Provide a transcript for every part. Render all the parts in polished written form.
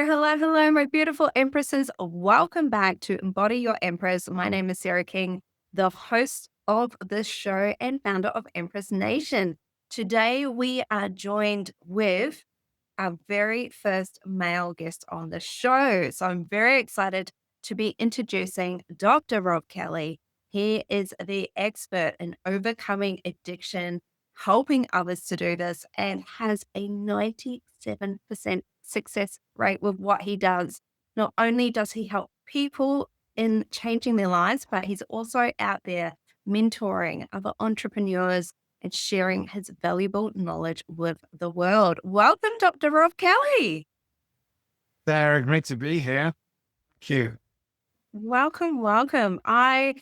Hello, hello, my beautiful empresses. Welcome back to Embody Your Empress. My name is Sarah King, the host of this show and founder of Empress Nation. Today, we are joined with our very first male guest on the show. So I'm very excited to be introducing Dr. Robb Kelly. He is the expert in overcoming addiction, helping others to do this, and has a 97% success rate with what he does. Not only does he help people in changing their lives, but he's also out there mentoring other entrepreneurs and sharing his valuable knowledge with the world. Welcome, Dr. Robb Kelly. Sarah, great to be here. Thank you. Welcome, welcome. I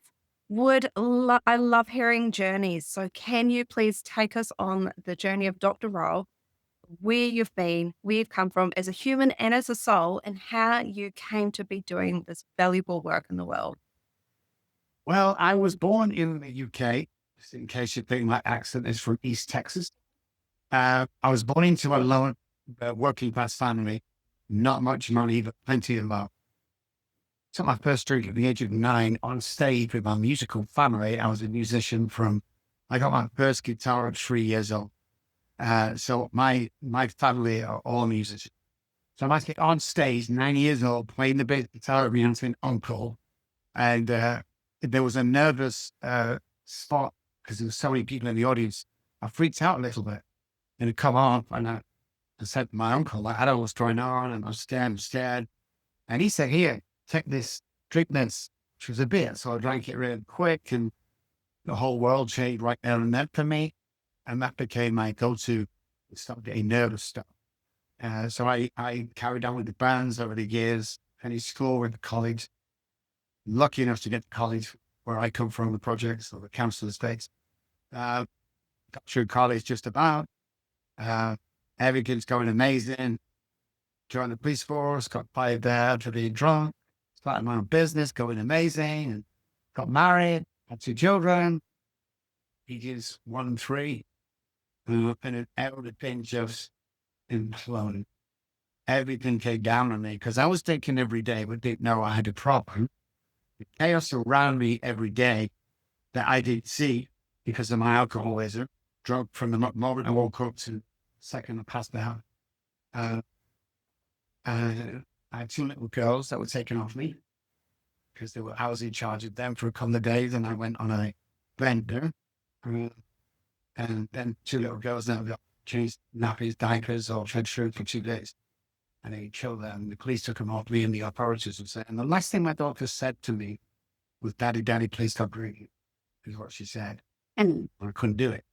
love hearing journeys. So can you please take us on the journey of Dr. Robb, where you've been, where you've come from as a human and as a soul, and how you came to be doing this valuable work in the world? Well, I was born in the UK, just in case you think my accent is from East Texas. I was born into a low working class family, not much money, but plenty of love. Took my first drink at the age of 9 on stage with my musical family. I was a musician I got my first guitar at 3 years old. So my family are all musicians. So I was on stage, 9 years old, playing the bass guitar with my aunt and uncle. And there was a nervous spot because there were so many people in the audience. I freaked out a little bit. And it come off, and I said to my uncle, like, I don't know what's going on, and I'm scared. And he said, here, take this, drink this, which was a beer. So I drank it really quick, and the whole world changed right there and then for me. And that became my go-to to stop getting nervous stuff. So I carried on with the bands over the years, finished school, went to college. Lucky enough to get to college where I come from, the projects or the council estates. Got through college just about. Everything's going amazing. Joined the police force, got fired there for being drunk. Started my own business, going amazing. And got married, had 2 children, ages 1 and 3. And everything just imploded. Everything came down on me because I was thinking every day, but didn't know I had a problem. The chaos around me every day that I didn't see because of my alcoholism, drunk from the moment I woke up to the second I passed out. Uh, I had 2 little girls that were taken off me because I was in charge of them for a couple of days, and I went on a bender. And then 2 little girls that got changed nappies, diapers, or fed food for 2 days. And they killed them. The police took them off me, and the authorities were saying. And the last thing my daughter said to me was, Daddy, Daddy, please stop drinking, is what she said. And I couldn't do it.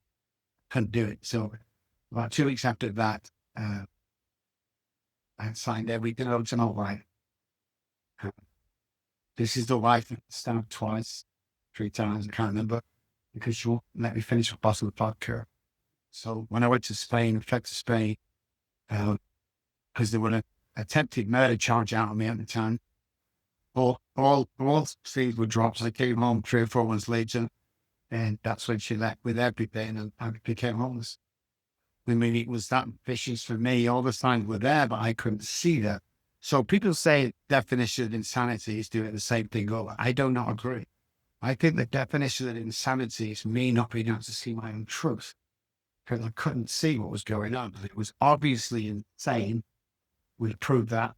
Couldn't do it. So about 2 weeks after that, I signed everything out to my wife. This is the wife that stabbed twice, 3 times, I can't remember, because she won't let me finish a bottle of vodka. So when I went to Spain, fled to Spain, because there were an attempted murder charge out on me at the time. All things were dropped. I came home 3 or 4 months later, and that's when she left with everything, and I became homeless. I mean, it was that vicious for me. All the signs were there, but I couldn't see that. So people say definition of insanity is doing the same thing over. I do not agree. I think the definition of insanity is me not being able to see my own truth because I couldn't see what was going on. It was obviously insane. We've proved that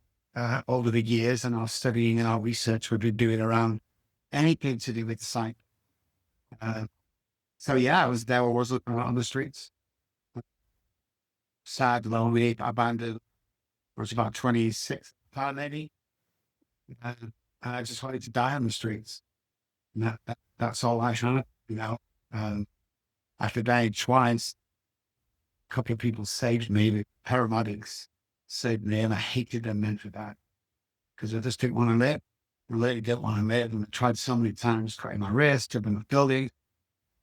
over the years and our studying and our research we've been doing around anything to do with sight. So yeah, I was looking around on the streets. Sad, lonely, abandoned. I was about 26, maybe. And I just wanted to die on the streets. And that's all I had, you know. After dying twice, a couple of people saved me. The paramedics saved me, and I hated them men for that because I just didn't want to live. I really didn't want to live, and I tried so many times, cutting my wrist, jumping the building.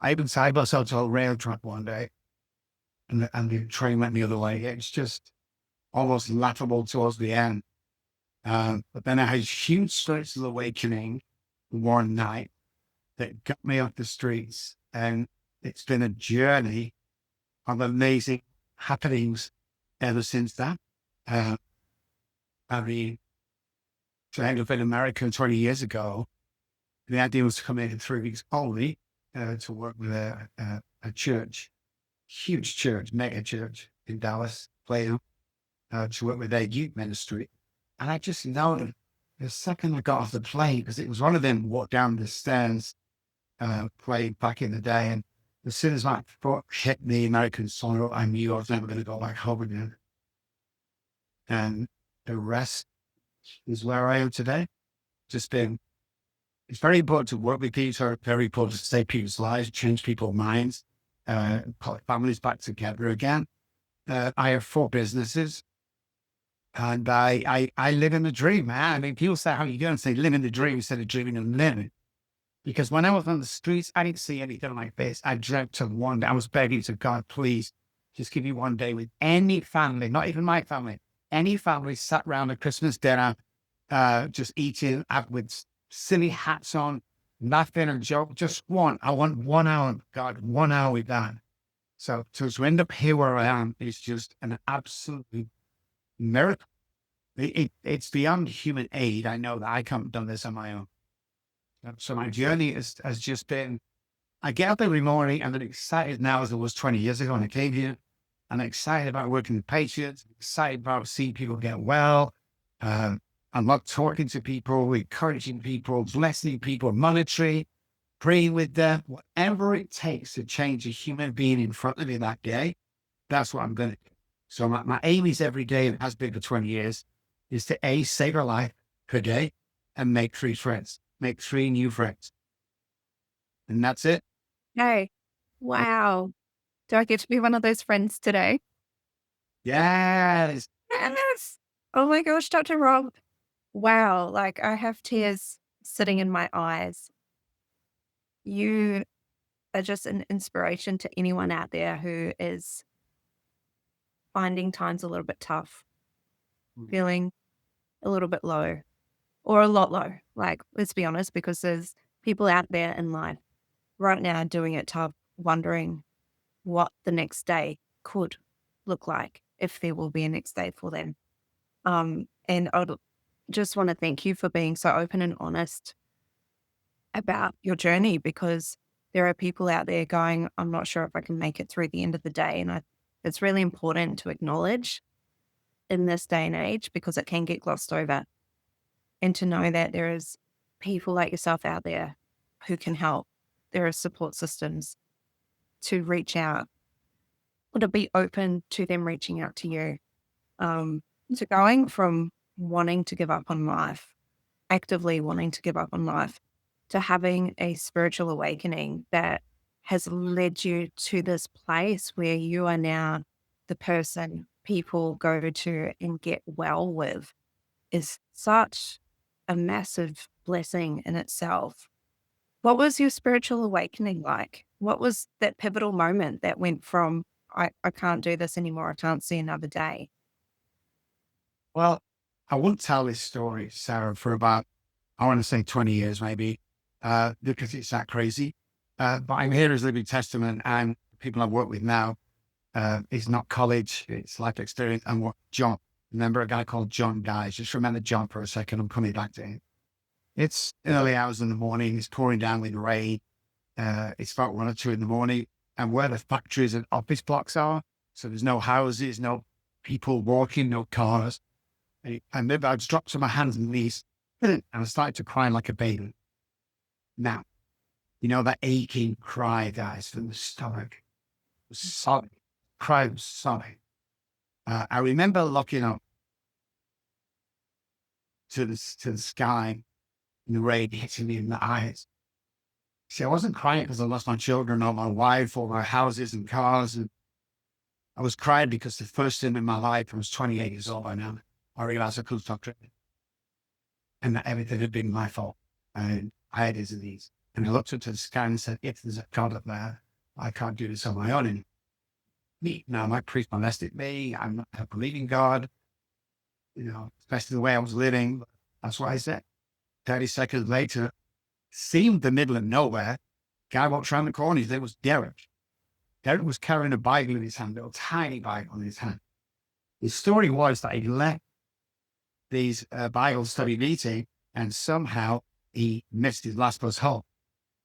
I even tied myself to a rail track one day, and the train went the other way. It's just almost laughable towards the end. But then I had huge spiritual awakening one night that got me off the streets, and it's been a journey of amazing happenings ever since that. I mean, so I ended up in America 20 years ago. The idea was to come in 3 weeks only to work with a church, huge church, mega church in Dallas, Plano, to work with their youth ministry. And I just noticed the second I got off the plane, because it was one of them walk down the stairs plane back in the day. And as soon as my foot hit the American soil, I knew I was never going to go back home again. And the rest is where I am today. Just been, it's very important to work with people, very important to save people's lives, change people's minds, put families back together again. I have 4 businesses, and I live in the dream, man. I mean, people say, how you going to say live in the dream instead of dreaming and living? Because when I was on the streets, I didn't see anything like this. I dreamt of one day. I was begging to God, please, just give me one day with any family, not even my family, any family sat around a Christmas dinner, just eating with silly hats on, laughing and joke. Just one. I want 1 hour, God, 1 hour with that. So to end up here where I am is just an absolute miracle. It's beyond human aid. I know that I can't have done this on my own. So my journey has just been, I get up every morning and I'm excited now as I was 20 years ago when I came here. I'm excited about working with patients, excited about seeing people get well. I love talking to people, encouraging people, blessing people, monitoring, praying with them, whatever it takes to change a human being in front of me that day. That's what I'm going to do. So my aim is every day, and has been for 20 years, is to save a life per day and make 3 friends. Make 3 new friends. And that's it. Hey, wow. Do I get to be one of those friends today? Yes. Yes. Oh my gosh, Dr. Rob. Wow. Like I have tears sitting in my eyes. You are just an inspiration to anyone out there who is finding times a little bit tough, feeling a little bit low or a lot low. Like, let's be honest, because there's people out there in life right now doing it tough, wondering what the next day could look like, if there will be a next day for them. And I just want to thank you for being so open and honest about your journey, because there are people out there going, I'm not sure if I can make it through the end of the day. And it's really important to acknowledge in this day and age, because it can get glossed over, and to know that there is people like yourself out there who can help. There are support systems to reach out, or to be open to them reaching out to you. So going from wanting to give up on life, actively wanting to give up on life, to having a spiritual awakening that has led you to this place where you are now the person people go to and get well with, is such a massive blessing in itself. What was your spiritual awakening like? What was that pivotal moment that went from, I can't do this anymore, I can't see another day? Well, I won't tell this story, Sarah, for about, I want to say 20 years maybe, because it's that crazy. But I'm here as living testament, and people I work with now, it's not college, it's life experience. And what John, remember a guy called John Guys? Just remember John for a second. I'm coming back to him. It's early hours in the morning. It's pouring down with rain. It's about 1 or 2 in the morning. And where the factories and office blocks are, so there's no houses, no people walking, no cars. And maybe I just dropped to my hands and knees and I started to cry like a baby. Now, you know, that aching cry, guys, from the stomach, was sobbing, cry was sobbing. I remember looking up to the sky, and the rain hitting me in the eyes. See, I wasn't crying because I lost my children or my wife or my houses and cars. And I was crying because the first time in my life, I was 28 years old by now, I realized I couldn't stop drinking and that everything had been my fault. And I had disease. And I looked up to the sky and said, if there's a God up there, I can't do this on my own. And me, now my priest molested me. I'm not believing God, you know, especially the way I was living. That's what I said. 30 seconds later, seemed the middle of nowhere. Guy walked around the corner. His name was Derek. Derek was carrying a Bible in his hand, a little tiny Bible in his hand. His story was that he left these Bible study meeting, and somehow he missed his last bus home.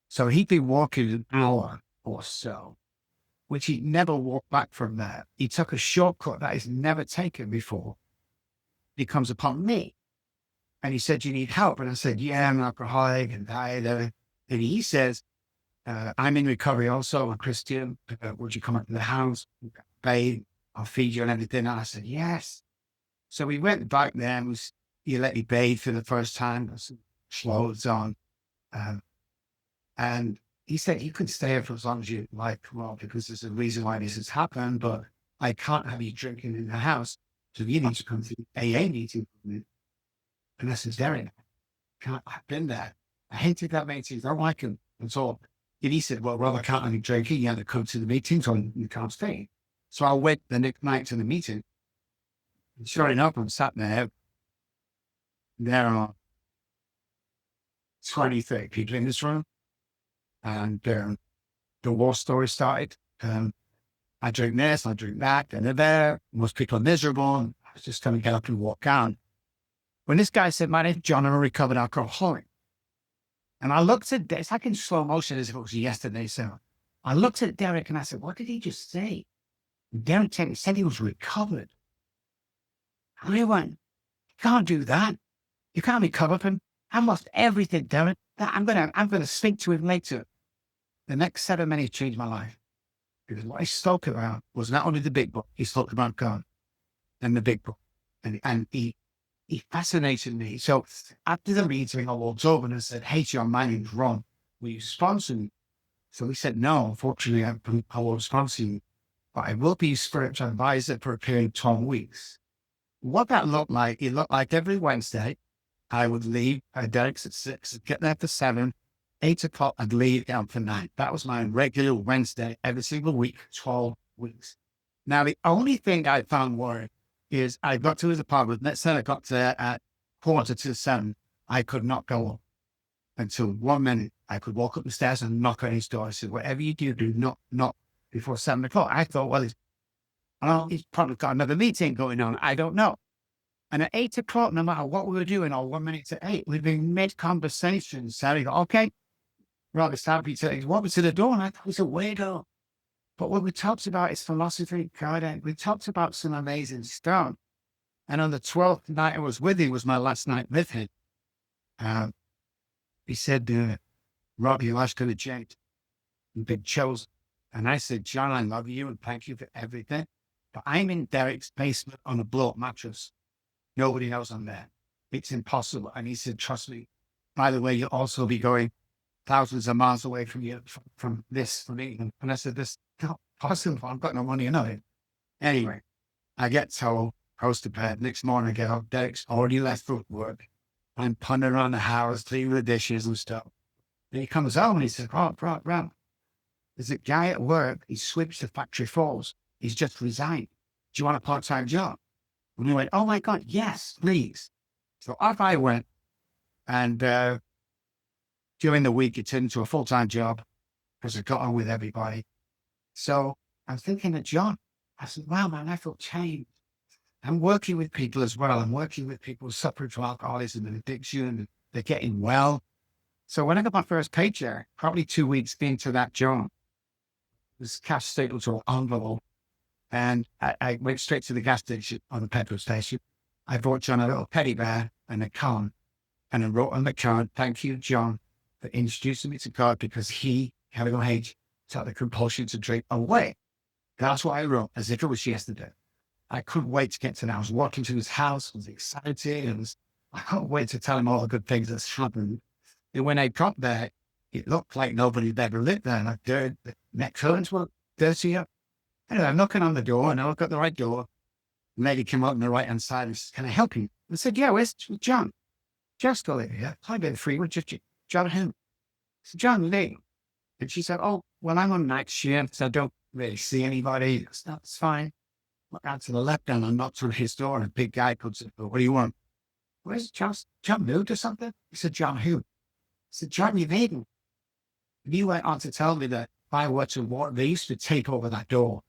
So he'd been walking an hour or so, which he'd never walked back from there. He took a shortcut that he's never taken before. He comes upon me and he said, "You need help?" And I said, "Yeah, I'm an alcoholic and died." And he says, "I'm in recovery also. I'm a Christian. Would you come up to the house, bathe, I'll feed you and everything?" And I said, "Yes." So we went back there and he let me bathe for the first time. Got some clothes on. And he said, "You can stay here for as long as you like, well, because there's a reason why this has happened, but I can't have you drinking in the house. So you need to come to the AA meeting with me." And I said, "Derek, I've been there. I hated that meeting. I don't like him at all." And he said, "Well, Rob, I can't have you drinking. You have to come to the meeting, so you can't stay." So I went the next night to the meeting. And sure enough, I'm sat there are 20, 30 people in this room. And the war story started. I drink this, I drink that, and they're there. Most people are miserable. And I was just going to get up and walk out. When this guy said, "My name's John, I'm a recovered alcoholic." And I looked at this, like in slow motion as if it was yesterday. So I looked at Derek and I said, "What did he just say?" And Derek said he was recovered. And I went, "You can't do that. You can't recover him. I lost everything, Derek. I'm gonna speak to him later." The next 7 minutes changed my life. Because what he spoke about was not only the big book, he spoke about God and the big book. And he fascinated me. So after the meeting, I walked over and I said, "Hey, John, my name's Ron. Will you sponsor me?" So he said, "No, unfortunately, I won't sponsor you, but I will be your spiritual advisor for a period of 12 weeks. What that looked like, it looked like every Wednesday, I would leave Derek's at 6, get there for 7, 8 o'clock, I'd leave down for 9. That was my regular Wednesday every single week, 12 weeks. Now, the only thing I found worrying is I got to his apartment. Let's say I got there at 6:45. I could not go up until 1 minute. I could walk up the stairs and knock on his door. I said, "Whatever you do not knock before 7 o'clock. I thought, well, he's probably got another meeting going on. I don't know. And at 8 o'clock, no matter what we were doing, or 1 minute to 8, we've been mid-conversation. So he go, "Okay, Rob, it's time for you to," he's walking to the door, and I thought he was a weirdo. But what we talked about is philosophy, God, and we talked about some amazing stuff. And on the 12th night I was with him, was my last night with him. He said, "Rob, your life's going to change. You've been chosen." And I said, "John, I love you and thank you for everything. But I'm in Derek's basement on a blow-up mattress. Nobody knows I'm there. It's impossible." And he said, "Trust me. By the way, you'll also be going thousands of miles away from you, from me." And I said, "This not possible. I've got no money in it." Anyway, I get told, goes to bed. Next morning, I get up. Derek's already left for work. I'm punting around the house, cleaning the dishes and stuff. And he comes home and he says, Rob, there's a guy at work. He switched to factory floors. He's just resigned. Do you want a part-time job?" And we went, "Oh my God, yes, please." So off I went. And during the week, it turned into a full-time job because I got on with everybody. So I'm thinking of John. I said, "Wow, my life will change." I'm working with people as well. I'm working with people suffering from alcoholism and addiction, and they're getting well. So when I got my first paycheck, probably 2 weeks into that job, it was cash stapled to an envelope. And I went straight to the gas station, on the petrol station. I bought John a little teddy bear and a card. And I wrote on the card, "Thank you, John, for introducing me to God, because he, capital H, took the compulsion to drink away." That's what I wrote, as if it was yesterday. I couldn't wait to get to that. I was walking to his house, I was excited, I couldn't wait to tell him all the good things that's happened. And when I got there, it looked like nobody had ever lived there. Like the next curtains were dirtier. Anyway, I'm knocking on the door, and I look at the right door. The lady came up on the right-hand side and said, "Can I help you?" I said, "Yeah, where's John?" "Just still here. I've been free with just John who?" I said, "John Lee." And she said, "Oh, well, I'm on night shift, so I don't really see anybody." I said, "That's fine." Look out to the left, and I knocked on his door, and a big guy comes in. "What do you want?" "Where's John moved or something?" He said, "John who?" I said, "John, you made him." And he went on to tell me that if I were to walk, they used to take over that door.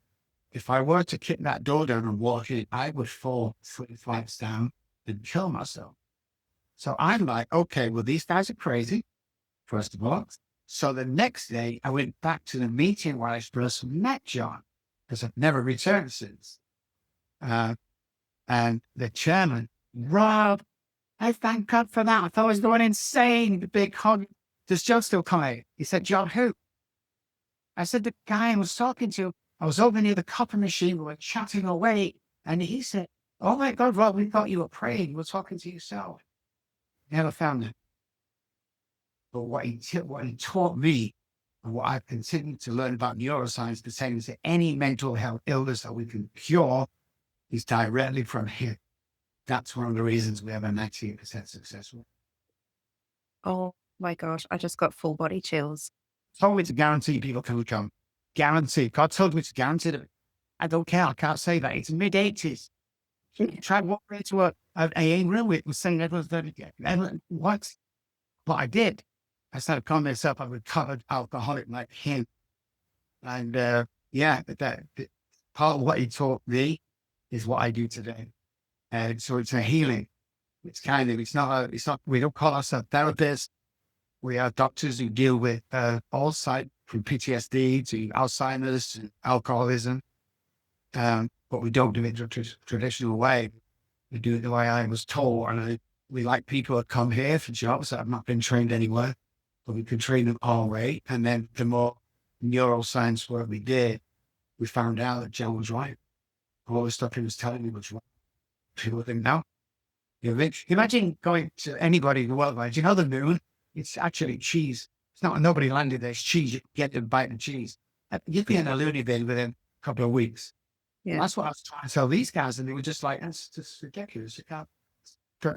If I were to kick that door down and walk in, I would fall 3 flights down. than kill myself. So I'm like, okay, well, these guys are crazy, first of all. So the next day, I went back to the meeting where I first met John, because I've never returned since. And the chairman, Rob, I thank God for that. I thought I was going insane. The big hug. Does John still come? He said, John, who? I said, the guy I was talking to. I was over near the copper machine. We were chatting away. And he said, oh my God, Rob, we thought you were praying. You were talking to yourself. Never found it. But what he taught me, and what I've continued to learn about neuroscience, the same as any mental health illness that we can cure, is directly from here. That's one of the reasons we have a 98% success rate. Oh my gosh, I just got full body chills. Told me to guarantee people can come. Guarantee. God told me to guarantee it. I don't care. I can't say that. It's mid-80s. Try walking into a AA room with saying everyone's going to get. What? But I did. I started calling myself a recovered alcoholic like him. And that part of what he taught me is what I do today. And so it's a healing. It's not, we don't call ourselves therapists. We are doctors who deal with all sides, from PTSD to Alzheimer's to alcoholism. But we don't do it the traditional way. We do it the way I was taught. And we like people that come here for jobs that have not been trained anywhere, but we can train them our way. And then the more neuroscience work we did, we found out that Joe was right. All the stuff he was telling me was right. People didn't know. Imagine going to anybody in the world, right? Do you know the moon? It's actually cheese. It's not, nobody landed there. It's cheese. You get to bite the cheese. You'd be in a loony bin within a couple of weeks. Yeah. That's what I was trying to tell these guys. And they were just like, that's just ridiculous. It can't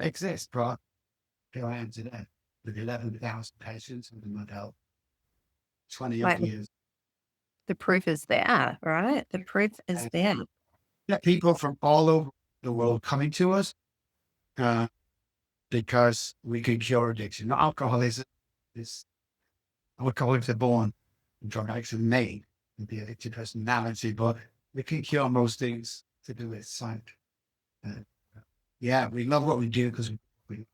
exist, bro. Here I am today with 11,000 patients with mental health. 20 years. The proof is there, right? The proof is there. Yeah, people from all over the world coming to us because we can cure addiction. Not alcoholism. Alcoholics are born, drug addicts are made with the addicted personality, but we can cure most things to do with sight. We love what we do because we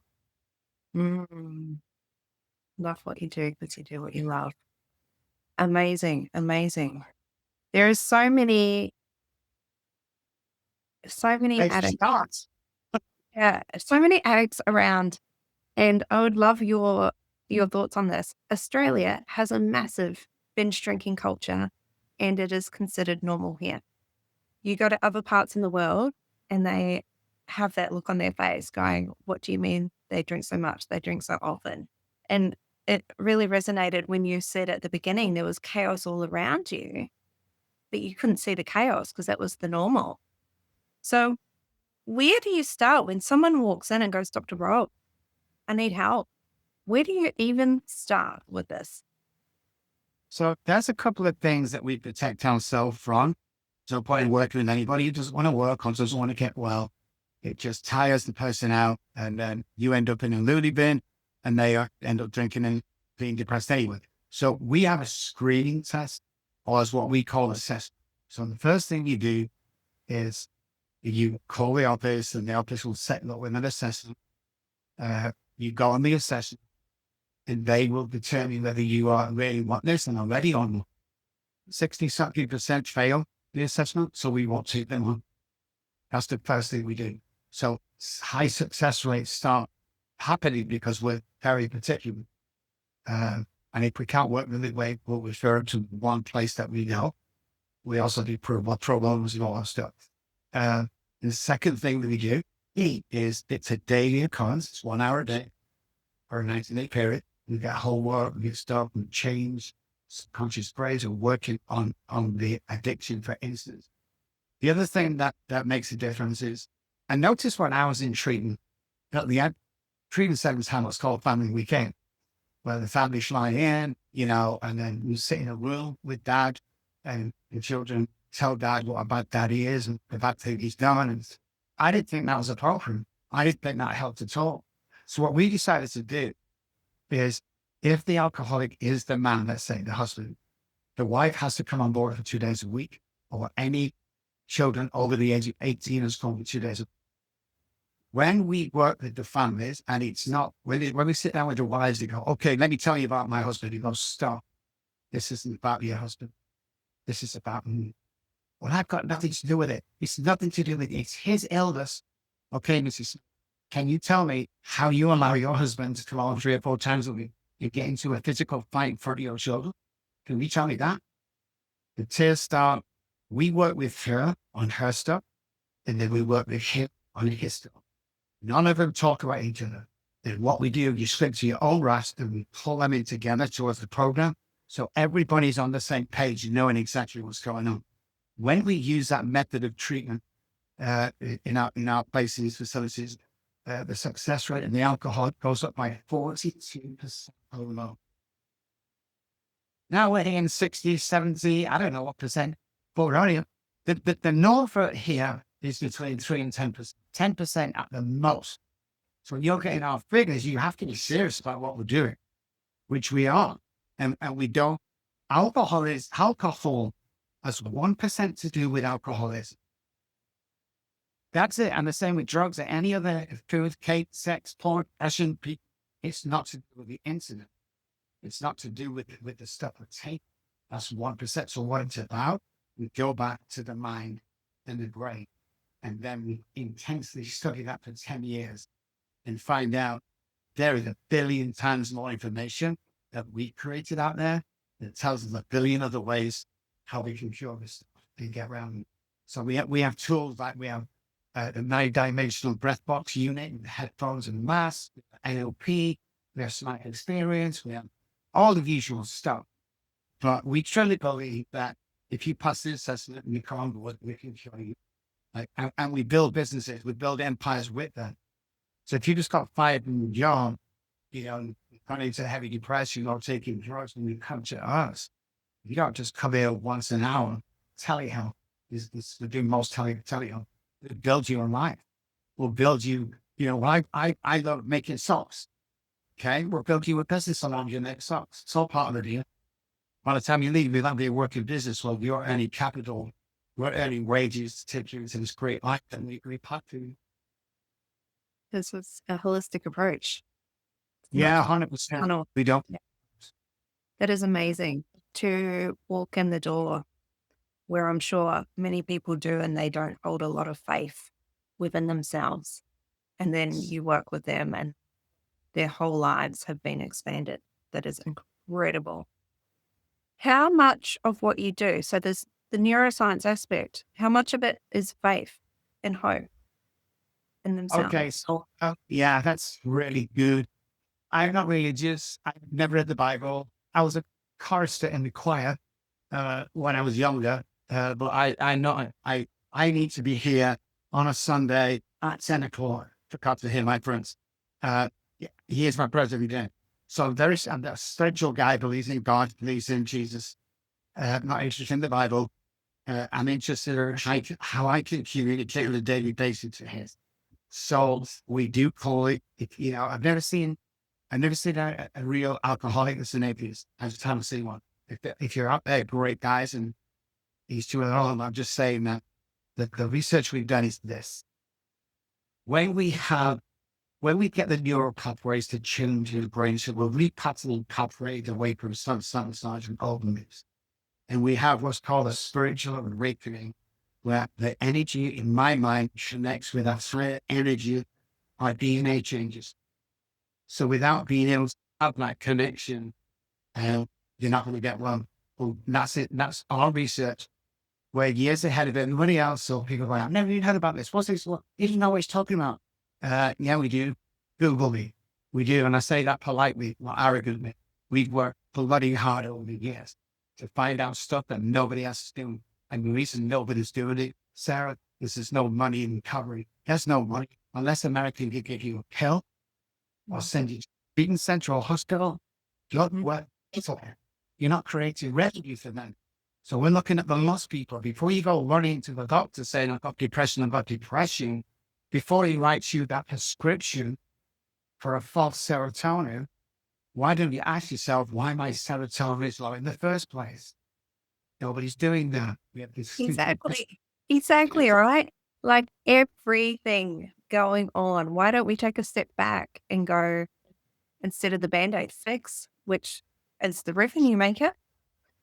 love what you do because you do what you love. Amazing, amazing. There are so many addicts. Yeah, so many addicts around. And I would love your thoughts on this. Australia has a massive binge drinking culture, and it is considered normal here. You go to other parts in the world and they have that look on their face going, what do you mean they drink so much? They drink so often. And it really resonated when you said at the beginning there was chaos all around you, but you couldn't see the chaos because that was the normal. So where do you start when someone walks in and goes, Dr. Robb, I need help? Where do you even start with this? So there's a couple of things that we protect ourselves from. So point in working with anybody who doesn't want to work or doesn't want to get well. It just tires the person out, and then you end up in a loony bin and they end up drinking and being depressed anyway. So we have a screening test, or as what we call assessment. So the first thing you do is you call the office, and the office will set you up with an assessment. You go on the assessment, and they will determine whether you are really want this and are ready on 60-something% fail the assessment. So we want to them on. That's the first thing we do. So high success rates start happening because we're very particular. And if we can't work with it, we'll refer them to one place that we know. We also do programs and all that stuff. The second thing that we do is it's a daily occurrence. It's 1 hour a day for a 90-day period. We get homework, we get stuff, we change subconscious brains and working on the addiction, for instance. The other thing that makes a difference is, I noticed when I was in treatment, that the treatment centers have what's called family weekend, where the family fly in, and then you sit in a room with dad, and the children tell dad what a bad daddy is and the bad thing he's done. And I didn't think that was appropriate. I didn't think that helped at all. So what we decided to do is, if the alcoholic is the man, let's say the husband, the wife has to come on board for 2 days a week, or any children over the age of 18 is come for 2 days a week. when we work with the families, and it's not, when we sit down with the wives, they go, okay, let me tell you about my husband. He goes, stop. This isn't about your husband. This is about me. Well, I've got nothing to do with it. It's nothing to do with it. It's his illness. Okay, Mrs. Can you tell me how you allow your husband to come on 3 or 4 times a week and get into a physical fight in front of your children? Can you tell me that? The tears start. We work with her on her stuff, and then we work with him on his stuff. None of them talk about each other. Then what we do, you slip to your own rest and we pull them in together towards the program. So everybody's on the same page, knowing exactly what's going on. When we use that method of treatment in our places, facilities, the success rate in the alcohol goes up by 42% alone. Now we're hitting 60, 70, I don't know what percent, but we're only, the norm for here is between 3 and 10%, 10% at the most. So when you're getting our figures, you have to be serious about what we're doing, which we are. And we don't, alcohol has 1% to do with alcoholism. That's it. And the same with drugs or any other food, cake, sex, porn, passion. It's not to do with the incident. It's not to do with the stuff we take. That's 1%. So what it's about, we go back to the mind and the brain. And then we intensely study that for 10 years and find out there is 1 billion times more information that we created out there that tells us 1 billion other ways how we can cure this stuff and get around it. So we have tools like we have the 9-dimensional breath box unit, the headphones and masks, NLP, we have smart experience, we have all the usual stuff. But we truly believe that if you pass the assessment and you come on board, we can cure you. And we build businesses, we build empires with that. So if you just got fired from your job, gone into heavy depression or taking drugs, and you come to us, you don't just come here once an hour. Telehealth is we do most telehealth. It builds you a life. We'll build you, I love making socks. Okay, we'll build you a business around your next socks. It's all part of the deal. By the time you leave, you'll be a working business. Well, you're earning capital, we're earning wages to take you into this great life that we pack to you. This was a holistic approach. Yeah, 100%. We don't. Yeah. That is amazing to walk in the door where I'm sure many people do, and they don't hold a lot of faith within themselves. And then you work with them and their whole lives have been expanded. That is incredible. How much of what you do, so there's the neuroscience aspect, how much of it is faith and hope in themselves? Okay, so yeah, that's really good. I'm not religious. I've never read the Bible. I was a chorister in the choir when I was younger, but I know I need to be here on a Sunday at 10 o'clock for God to hear my friends. He is my brother every day. So I'm a spiritual guy, believes in God, believes in Jesus. Not interested in the Bible. I'm interested in how I can communicate on a daily basis to him. So we do call it, I've never seen a real alcoholic that's an atheist. I just haven't seen one. If you're out there, great guys, and he's doing it all. I'm just saying that the research we've done is this. When we get the neural pathways to change in the brain, so we're repatterning pathways away from some and overloads. And we have what's called a spiritual awakening, where the energy in my mind connects with that higher energy, our DNA changes. So without being able to have that connection, you're not going to get one. Well, that's it. That's our research. We're years ahead of everybody else. So people go, I've never even heard about this. What's this? What? You don't know what he's talking about. Yeah, we do. Google me. We do. And I say that politely, not arrogantly. We've worked bloody hard over the years to find out stuff that nobody else is doing. And the reason nobody's doing it, Sarah, is there's no money in recovery. There's no money. Unless American can give you a pill or send you to Beaton Central Hospital, you're not creating revenue for them. So we're looking at the lost people. Before you go running to the doctor saying, I've got depression, before he writes you that prescription for a false serotonin, why don't you ask yourself why my serotonin is low in the first place? Nobody's doing that. We have this Exactly. Right. like everything going on. Why don't we take a step back and go, instead of the Band-Aid fix, which is the revenue maker,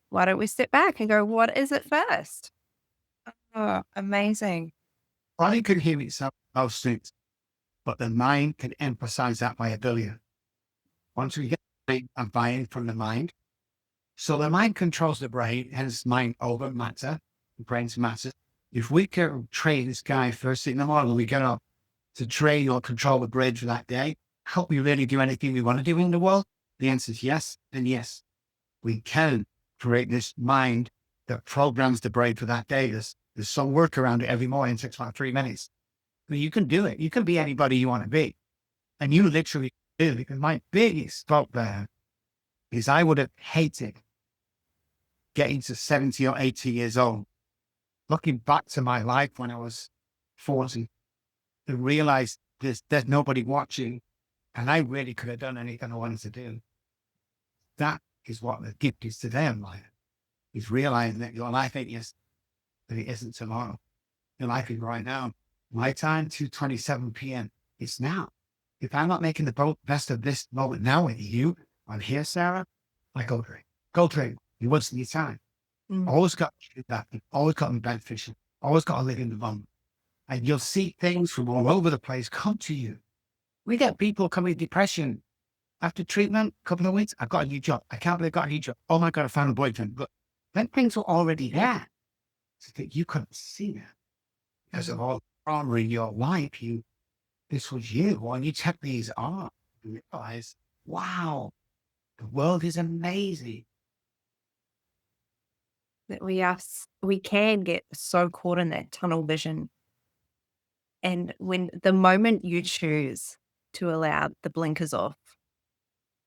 why don't we step back and go, what is it first? Oh, amazing. Body can heal itself most things, but the mind can emphasize that by a billion. Once we get a buy-in from the mind, so the mind controls the brain, hence mind over matter, the brain's matter. If we can train this guy first thing in the morning, we get up to train or control the brain for that day, help we really do anything we want to do in the world? The answer is yes, and yes. We can create this mind that programs the brain for that day. There's some work around it every morning, takes about 3 minutes. But you can do it. You can be anybody you want to be. And you literally do. Because my biggest thought there is I would have hated getting to 70 or 80 years old, looking back to my life when I was 40, and realize there's nobody watching, and I really could have done anything I wanted to do. That is what the gift is today in life, is realizing that your life ain't yesterday, but it isn't tomorrow. Your life is right now. My time, 2:27 p.m. It's now. If I'm not making the best of this moment now with you, I'm here, Sarah, I go drink. Go drink. You're wasting your time. Always got to do that. Always got to be beneficial. Always got to live in the moment. And you'll see things from all over the place come to you. We get people coming with depression. After treatment, a couple of weeks, I got a new job. I can't believe I got a new job. Oh my God, I found a boyfriend. But then things were already there. So that you couldn't see that. Because of all the trauma in your life, this was you. When you check these off, you realize, wow, the world is amazing. That we can get so caught in that tunnel vision. And when the moment you choose to allow the blinkers off,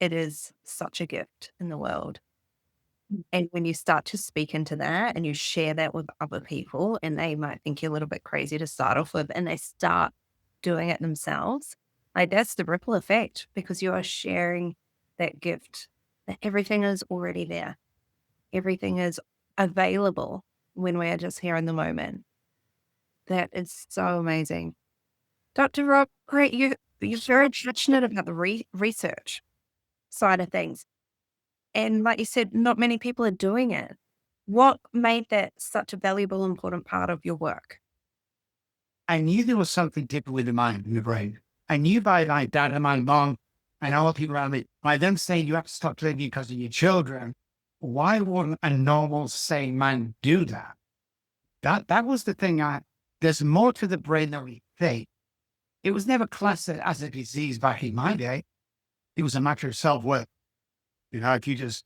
it is such a gift in the world. And when you start to speak into that and you share that with other people, and they might think you're a little bit crazy to start off with, and they start doing it themselves, like that's the ripple effect, because you are sharing that gift, that everything is already there. Everything is available when we are just here in the moment. That is so amazing. Dr. Robb, great. You're very passionate about the research side of things. And like you said, not many people are doing it. What made that such a valuable, important part of your work? I knew there was something different with the mind and the brain. I knew by my dad and my mom and all the people around me, by them saying you have to stop drinking because of your children, why wouldn't a normal, sane man do that? That was the thing. There's more to the brain than we think. It was never classed as a disease back in my day. It was a matter of self-worth. If you just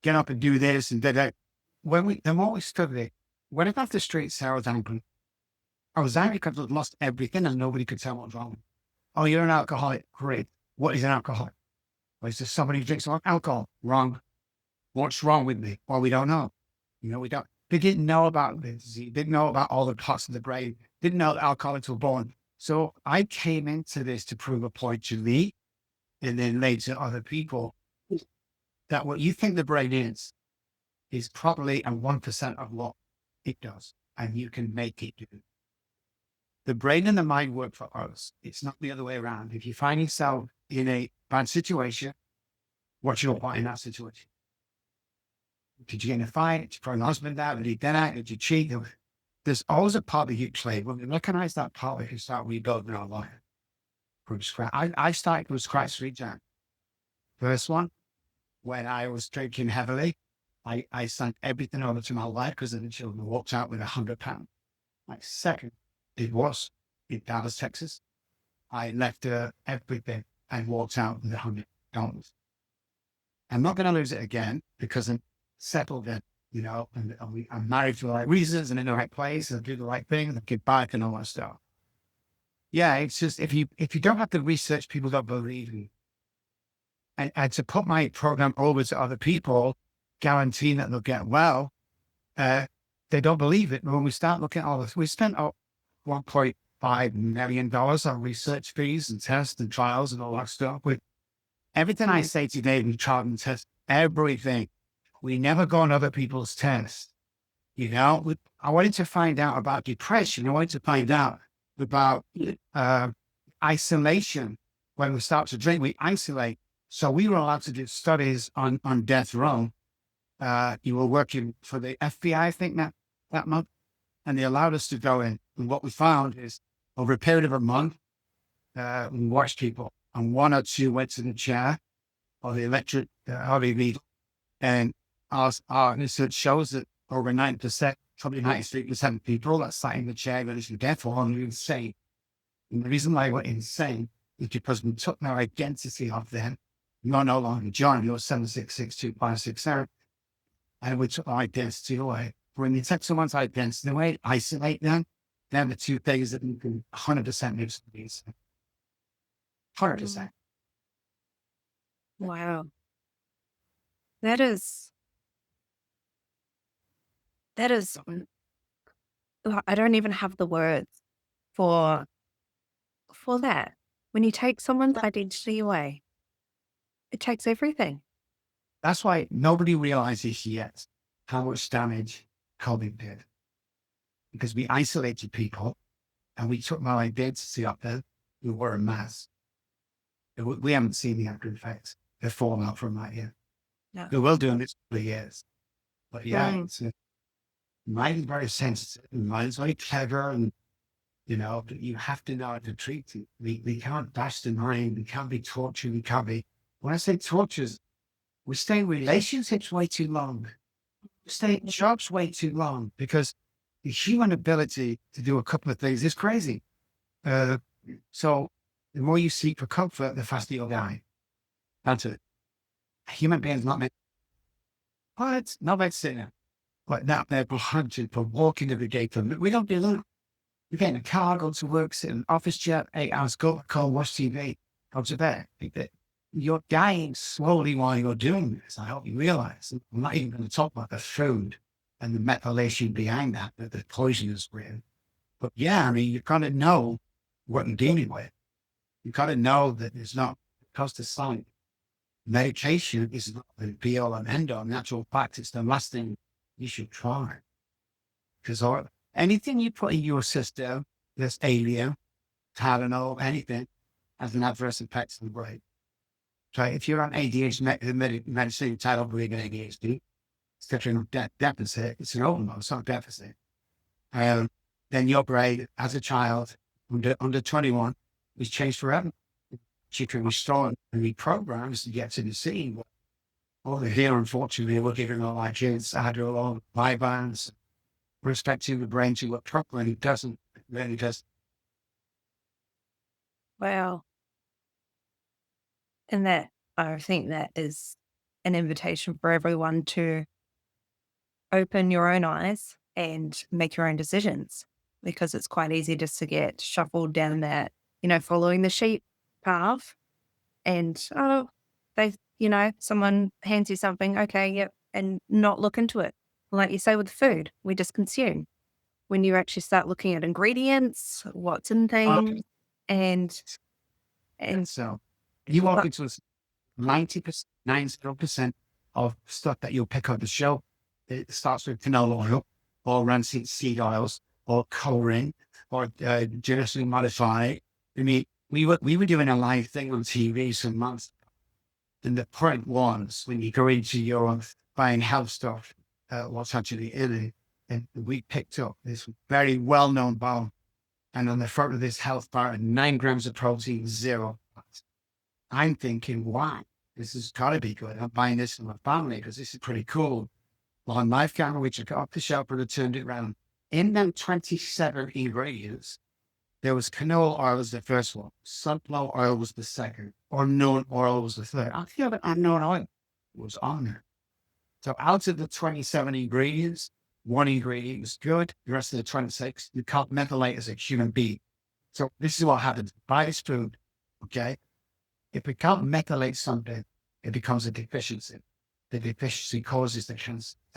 get up and do this and that. The more we studied it, when I got the street, Sarah was angry. I was angry because I'd lost everything and nobody could tell what was wrong. Oh, you're an alcoholic. Great. What is an alcoholic? Well, it's just somebody who drinks alcohol. Wrong. What's wrong with me? Well, we don't know. We don't. They didn't know about the disease. Didn't know about all the parts of the brain. Didn't know that alcoholics were born. So I came into this to prove a point to me and then later to other people that what you think the brain is probably a 1% of what it does. And you can make it do. The brain and the mind work for us. It's not the other way around. If you find yourself in a bad situation, what's your part in that situation? Did you get in a fight? Did you throw your husband out? Did you then out? Did you cheat? There's always a part that you play. When we recognize that part, we can start rebuilding our life from scratch. I started from scratch 3 times. First one, when I was drinking heavily, I sent everything over to my wife because of the children, walked out with £100. My second, it was in Dallas, Texas. I left everything and walked out with $100. I'm not going to lose it again because I'm settled in, and I'm married for the right reasons and in the right place and do the right thing and get back and all that stuff. Yeah, it's just if you don't have the research, people don't believe you. And to put my program over to other people, guaranteeing that they'll get well, they don't believe it. But when we start looking at all this, we spent $1.5 million on research fees and tests and trials and all that stuff. With everything I say today, we try and test everything. We never go on other people's tests. I wanted to find out about depression. I wanted to find out about isolation. When we start to drink, we isolate. So we were allowed to do studies on death row. You were working for the FBI, I think, that month, and they allowed us to go in. And what we found is over a period of a month, we watched people, and one or two went to the chair or the electric heavy needle. And our research shows that over 90%, probably 93% of people that sat in the chair that is death or insane. And the reason why we're insane is because we took their identity off them. You're no longer John, you're 7662567. And we took our identity away. When you take someone's identity away, isolate them, they're the two things that you can 100% move to the insane. 100%. Wow. That is, I don't even have the words for that. When you take someone's identity away, it takes everything. That's why nobody realizes yet how much damage COVID did. Because we isolated people and we took my identity up there. We wore a mask. We haven't seen the after effects, the fallout from that yet. No. We will do in this couple of years. But yeah, mind is very sensitive, mind is very clever, and you have to know how to treat it. We can't bash the mind, we can't be tortured, we can't be, when I say tortures, we stay in relationships way too long. We stay in jobs way too long because the human ability to do a couple of things is crazy. So the more you seek for comfort, the faster you'll die. That's it. A human being's not meant, what? Not meant to sit there. Like that, they're hunted for walking every day. We don't do that. You get in a car, go to work, sit in an office chair, 8 hours, go call, watch TV, go to bed. You're dying slowly while you're doing this. I hope you realize. I'm not even going to talk about the food and the methylation behind that the poison is in. But yeah, I mean, you've got to know what you're dealing with. You've got to know that it's not because the sign. Medication is not the be all and end all. In actual fact, it's the last thing you should try. Because anything you put in your system that's alien, Tylenol, anything, has an adverse effect on the brain. So if you're on ADHD medicine, Tylenol, being an ADHD, it's definitely a deficit. It's an overload, it's not a deficit. Then your brain, as a child, under 21, is changed forever. You can restore and reprogram to get to the scene. But over here, unfortunately, we're giving all our kids Adderall, Vyvanse, respecting the brain to work properly, and it doesn't. It really does. Wow. And I think that is an invitation for everyone to open your own eyes and make your own decisions, because it's quite easy just to get shuffled down that, following the sheep path. And, someone hands you something, okay, yep, and not look into it. Like you say with food, we just consume. When you actually start looking at ingredients, what's in things, and so you walk into 90% of stuff that you'll pick up the shelf, it starts with canola oil or Ramsay seed oils or coloring or genetically modified. I mean, we were doing a live thing on TV some months ago. And the point was, when you go into your buying health stuff, what's actually in it, and we picked up this very well-known bar, and on the front of this health bar, 9 grams of protein, 0 fat. I'm thinking, wow, this has got to be good. I'm buying this for my family because this is pretty cool. Well, on my camera, which I got off the shelf and I turned it around, in them 27 ingredients, there was canola oil was the first one, sunflower oil was the second, unknown oil was the third. I feel that unknown oil was on there. So out of the 27 ingredients, 1 ingredient was good. The rest of the 26, you can't methylate as a human being. So this is what happens. Buy this food, okay? If we can't methylate something, it becomes a deficiency. The deficiency causes the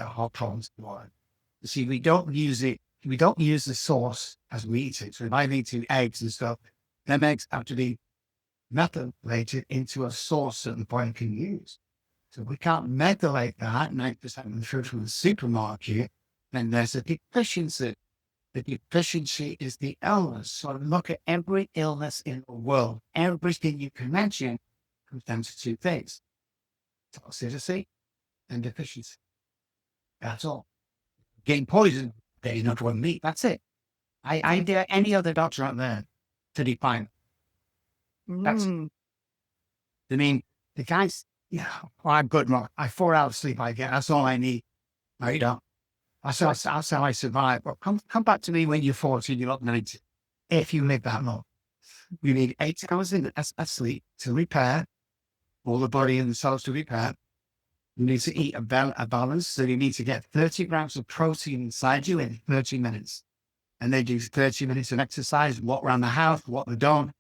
heart problems. You see, we don't use it. We don't use the source as we eat it. So if I'm eating eggs and stuff, them eggs have to be methylated into a source that the body can use. So if we can't methylate that 9% of the food from the supermarket, then there's a deficiency. The deficiency is the illness. So look at every illness in the world. Everything you can mention comes down to two things: toxicity and deficiency. That's all. Getting poisoned, they not want meat. That's it. I dare any other doctor out there to define. That's, I mean, the guys, well, I'm good, Mark. 4 hours sleep I get. That's all I need. I don't. That's how I survive. But come back to me when you're 40 and you're not 90. If you live that long, you need 8 hours of sleep to repair all the body and the cells to repair. You need to eat a balance. So you need to get 30 grams of protein inside you in 30 minutes. And they do 30 minutes of exercise, walk around the house, walk the dog.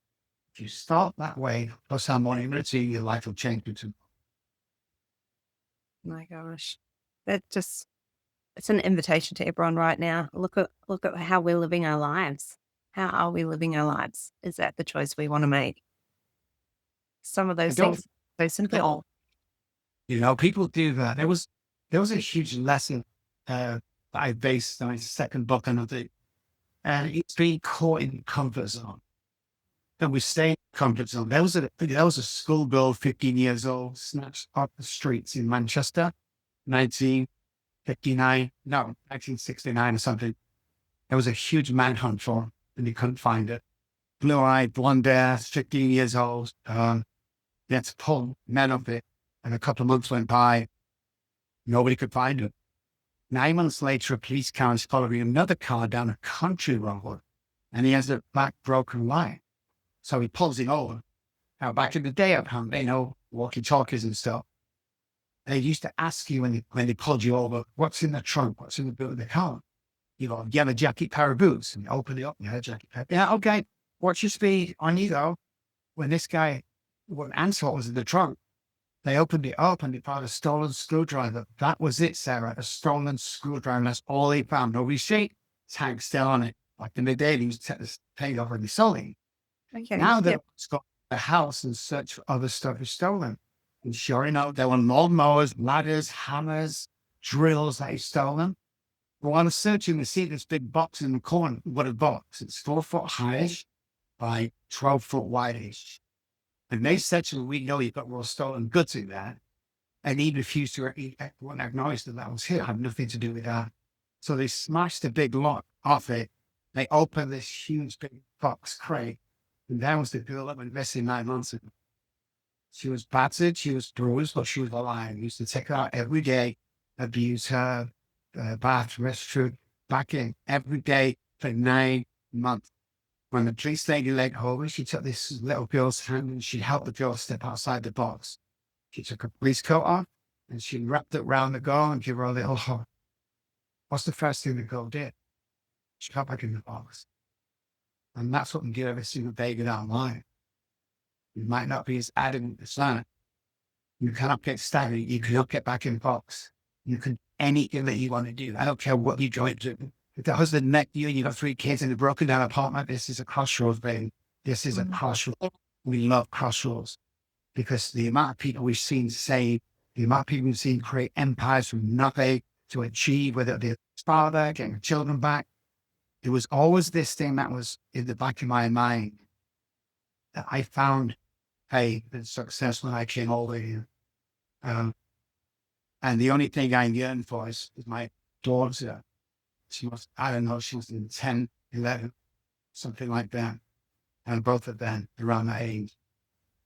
If you start that way, plus our morning routine, your life will change. My gosh. It's an invitation to everyone right now. Look at how we're living our lives. How are we living our lives? Is that the choice we want to make? Some of those things, so simple. People do that. There was a huge lesson that I based my second book on it. And it's being caught in comfort zone. And we stay in comfort zone. There was a schoolgirl, 15 years old, snatched off the streets in Manchester, 1969 or something. There was a huge manhunt for her, and they couldn't find it. Blue-eyed, blonde hair, 15 years old. They had to pull men up it, and a couple of months went by. Nobody could find it. 9 months later, a police car is following another car down a country road, and he has a back broken leg. So he pulls it over. Now, back in the day, apparently, walkie-talkies and stuff, they used to ask you when they pulled you over, what's in the trunk? What's in the boot of the car? You have a jacket, pair of boots, and you open it up, you have a jacket, pair. Yeah, okay. What's your speed? On you go. When this guy wouldn't answer what was in the trunk, they opened it up and they found a stolen screwdriver. That was it, Sarah. A stolen screwdriver. That's all they found. No receipt. Tag still on it. Like the midday, he was paid off and sold it. Okay. Now they've got a house and search for other stuff is stolen. And sure enough, there were lawnmowers, ladders, hammers, drills that he stolen. But while searching, they see this big box in the corner. What a box. It's 4 foot high-ish by 12 foot wide-ish. And they said to him, we know you've got raw stolen goods in there. And he refused to acknowledge that was here. Had nothing to do with that. So they smashed the big lock off it. They opened this huge big box crate. And there was the girl that went missing 9 months ago. She was battered, she was bruised, but she was alive. He used to take her out every day, abuse her, bath, restroom, back in every day for 9 months. When the police lady led over, she took this little girl's hand and she helped the girl step outside the box. She took her police coat off and she wrapped it around the girl and gave her a little hug. What's the first thing the girl did? She got back in the box. And that's what we do every single day in our life. You might not be as adamant as that. You cannot get stagnant. You cannot get back in the box. You can anything that you want to do. I don't care what you join to. If the husband met you and you got 3 kids in a broken down apartment, this is a crossroads, baby. This is a crossroads. We love crossroads because the amount of people we've seen save, the amount of people we've seen create empires from nothing to achieve, whether it be a father, getting children back. There was always this thing that was in the back of my mind that I found faith and success when I came over here. And the only thing I yearned for is my daughter. She was, I don't know, she was in 10, 11, something like that. And both of them around that age.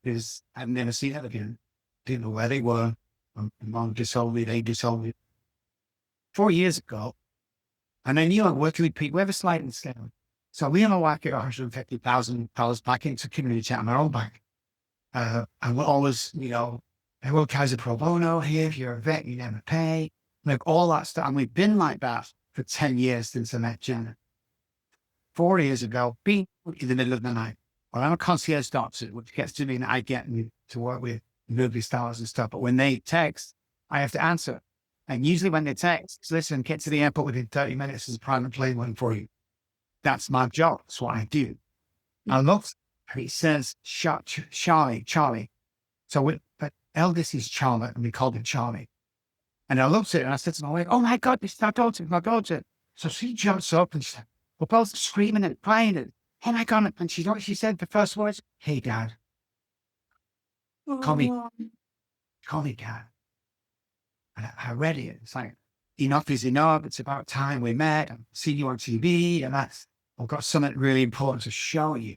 Because I've never seen her again. Didn't know where they were. My mom disowned me, they disowned me. 4 years ago, and I knew I'm working with people, we have a sliding scale. So we have a whack at $150,000 back into community chat on our own bank. And we're always, everyone carries a pro bono here. If you're a vet, you never pay. Like all that stuff. And we've been like that for 10 years since I met Jenna. 4 years ago, being in the middle of the night. Well, I'm a concierge doctor, which gets to mean I get to work with movie stars and stuff. But when they text, I have to answer. And usually when they text, listen, get to the airport within 30 minutes, there's a private plane waiting for you. That's my job. That's what I do. I look, and it says Charlie. So but eldest is Charlotte, and we called it Charlie. And I looked at it, and I said to my wife, oh my God, this is my daughter. So she jumps up and she said, We're both screaming and crying and, oh my God. And she said the first words, hey, Dad, call me, Oh, call me Dad. And I read it. It's like, enough is enough. It's about time we met. I've seen you on TV and I've got something really important to show you.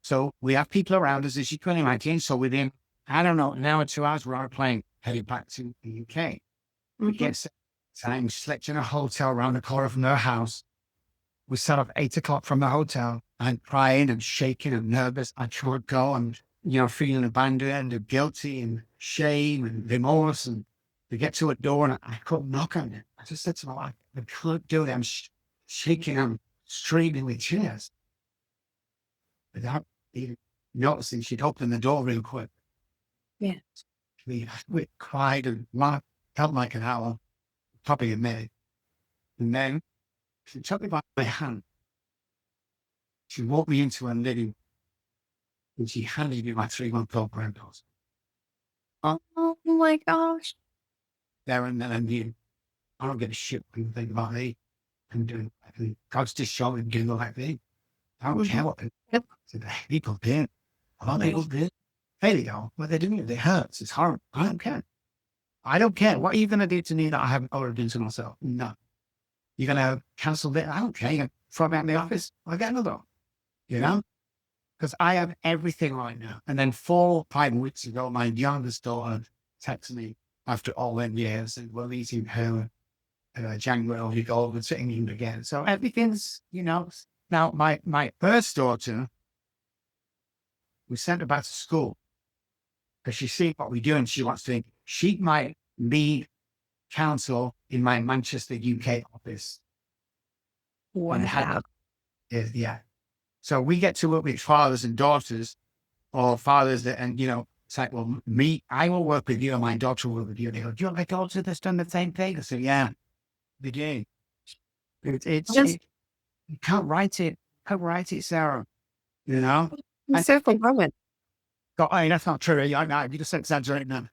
So we have people around us, as you can imagine. So within, I don't know, an hour, 2 hours, we're on a plane heading back to the UK. We get set time, slept in a hotel around the corner from their house. We set off 8 o'clock from the hotel. I'm crying and shaking and nervous. I can't go. I'm, feeling abandoned and guilty and shame and remorse. And we get to a door and I couldn't knock on it. I just said to my wife, I can't do it. I'm shaking. I'm streaming with tears. Without even noticing, she'd opened the door real quick. yeah. We cried and laughed. Felt like an hour, probably a minute. And then she took me by my hand. She walked me into her living and she handed me my 3-month-old granddaughter. Oh my gosh. There and then I knew, I don't give a shit what people think about me. I'm doing everything. God's just showing me doing the right thing. I don't care what people do. A lot of people do. Hey, they go, what they're doing, it hurts. It's horrible. I don't care. I don't care. What are you going to do to me that I haven't already done to myself? No. You're going to cancel it? I don't care. You're going to throw me out in the office? I'll get another one. You know? Because I have everything right now. And then 4 or 5 weeks ago, my youngest daughter texted me after all them years and we're meeting her January, we go over to England again. So everything's, Now, my first daughter, we sent her back to school because she sees what we do and she wants to, she might lead counsel in my Manchester, UK office. Wow. Yeah. So we get to work with fathers and daughters or fathers that, and, it's like, well, I will work with you and my daughter will work with you. They go, do you have my daughter that's done the same thing? I said, yeah, they do. You can't write it. Can't write it, Sarah. And So for moment. that's not true. You just exaggerate now.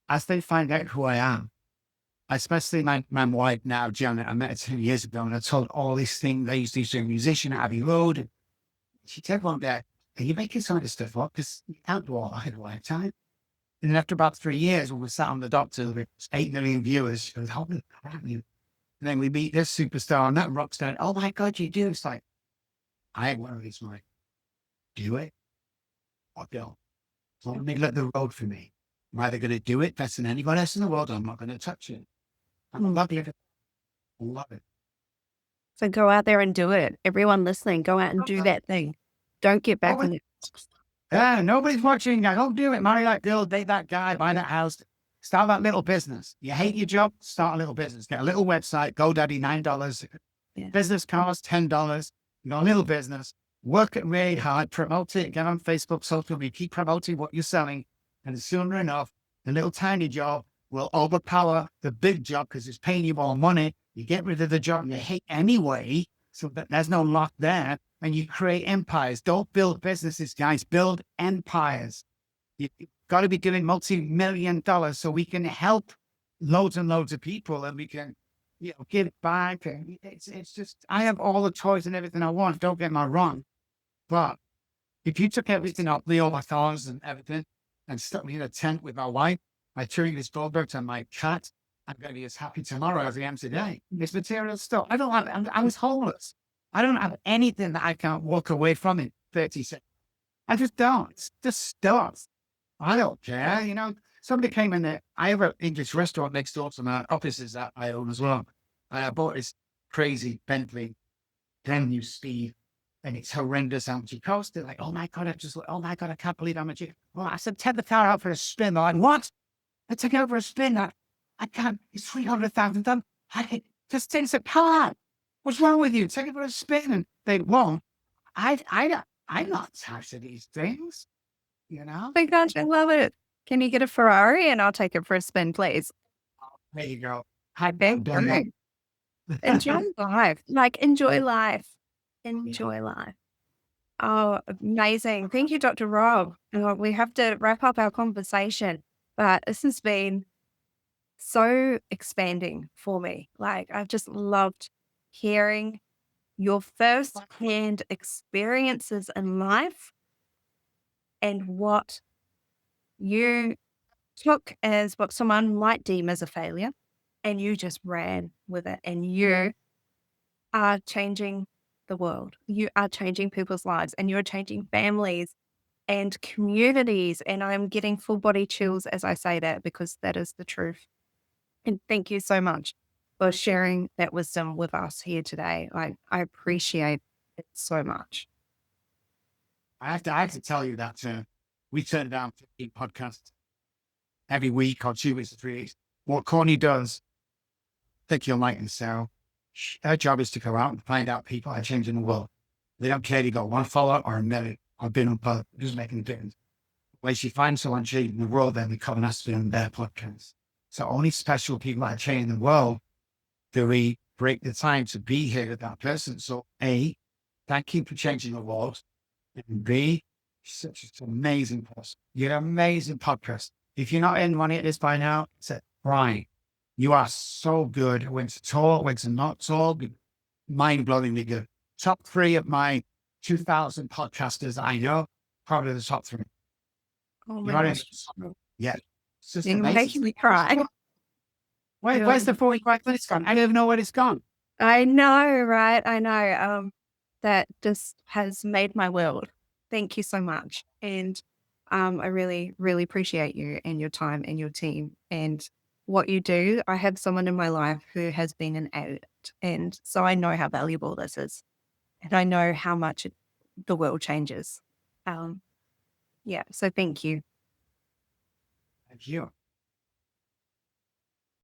As they find out who I am, especially my wife now, Janet, I met her 2 years ago and I told all these things. I used to be a musician at Abbey Road. And she said one day, are you making some of this stuff up? Because you can't do all that in a lifetime. And then after about 3 years, when we sat on the doctor with 8 million viewers, she goes, holy crap. And then we meet this superstar and that rock star. Oh my God, you do. It's like, I ain't one of these, Mike. Do it or don't. Don't middle at the road for me. I'm either going to do it better than anybody else in the world, or I'm not going to touch it. I love it. I love it. So go out there and do it. Everyone listening, go out and do that thing. Don't get back on it. Yeah, nobody's watching. I don't do it. Marry that girl, date that guy, buy that house. Start that little business. You hate your job, start a little business. Get a little website, GoDaddy, $9. Yeah. Business costs $10. You got a little business. Work it really hard, promote it, get on Facebook, social media, keep promoting what you're selling. And sooner enough, the little tiny job will overpower the big job because it's paying you more money. You get rid of the job you hate anyway, so that there's no lock there, and you create empires. Don't build businesses, guys. Build empires. You've got to be doing multi-million dollars so we can help loads and loads of people and we can, give back. And it's just, I have all the toys and everything I want. Don't get me wrong. But if you took everything up, all my cars and everything, and stuck me in a tent with my wife, my this Goldberg and my cat, I'm going to be as happy tomorrow as I am today. This material stuff. I was homeless. I don't have anything that I can't walk away from in 30 seconds. I just don't. It's just stuff. I don't care. Somebody came in there. I have an English restaurant next door to my offices that I own as well. And I bought this crazy Bentley, brand new speed. And it's horrendous how much it cost. They're like, oh my God, I can't believe how much it. Well, I said, take the car out for a spin. They're like, what? I took it out for a spin. I can't, it's $300,000. Just take the car. What's wrong with you? Take it for a spin. And they won't. I'm not attached to these things, Oh my gosh, I love it. Can you get a Ferrari and I'll take it for a spin, please? There you go. I've done that. Enjoy life. Enjoy life. Enjoy life. Oh, amazing. Thank you, Dr. Robb. We have to wrap up our conversation, but this has been so expanding for me. I've just loved hearing your first-hand experiences in life and what you took as what someone might deem as a failure, and you just ran with it, and you are changing the world. You are changing people's lives, and you're changing families and communities. And I'm getting full body chills as I say that because that is the truth. And thank you so much for sharing that wisdom with us here today. I appreciate it so much. I have to tell you that we turn down 15 podcasts every week or 2 weeks or 3 weeks. What Courtney does, I think you'll like and so her job is to go out and find out people are changing the world. They don't care if you got one follower or a million or been on pod, it doesn't make any difference. When she finds someone changing the world, then we come and ask them on their podcast. So only special people that are changing the world do we break the time to be here with that person. So A, thank you for changing the world. And B, such an amazing person. You're an amazing podcast. If you're not in money at this by now, say, Brian, you are so good. When to talk, when to not talk, mind-blowingly good. Top 3 of my 2,000 podcasters I know, probably the top 3. Oh my You are in. gosh. Yeah. It's just You're making amazing. me cry. Where's the 45 minutes gone? I don't even know where it's gone. I know, right? I know. That just has made my world. Thank you so much. And I really, really appreciate you and your time and your team and what you do. I have someone in my life who has been an addict. And so I know how valuable this is. And I know how much the world changes. Yeah. So thank you. Thank you.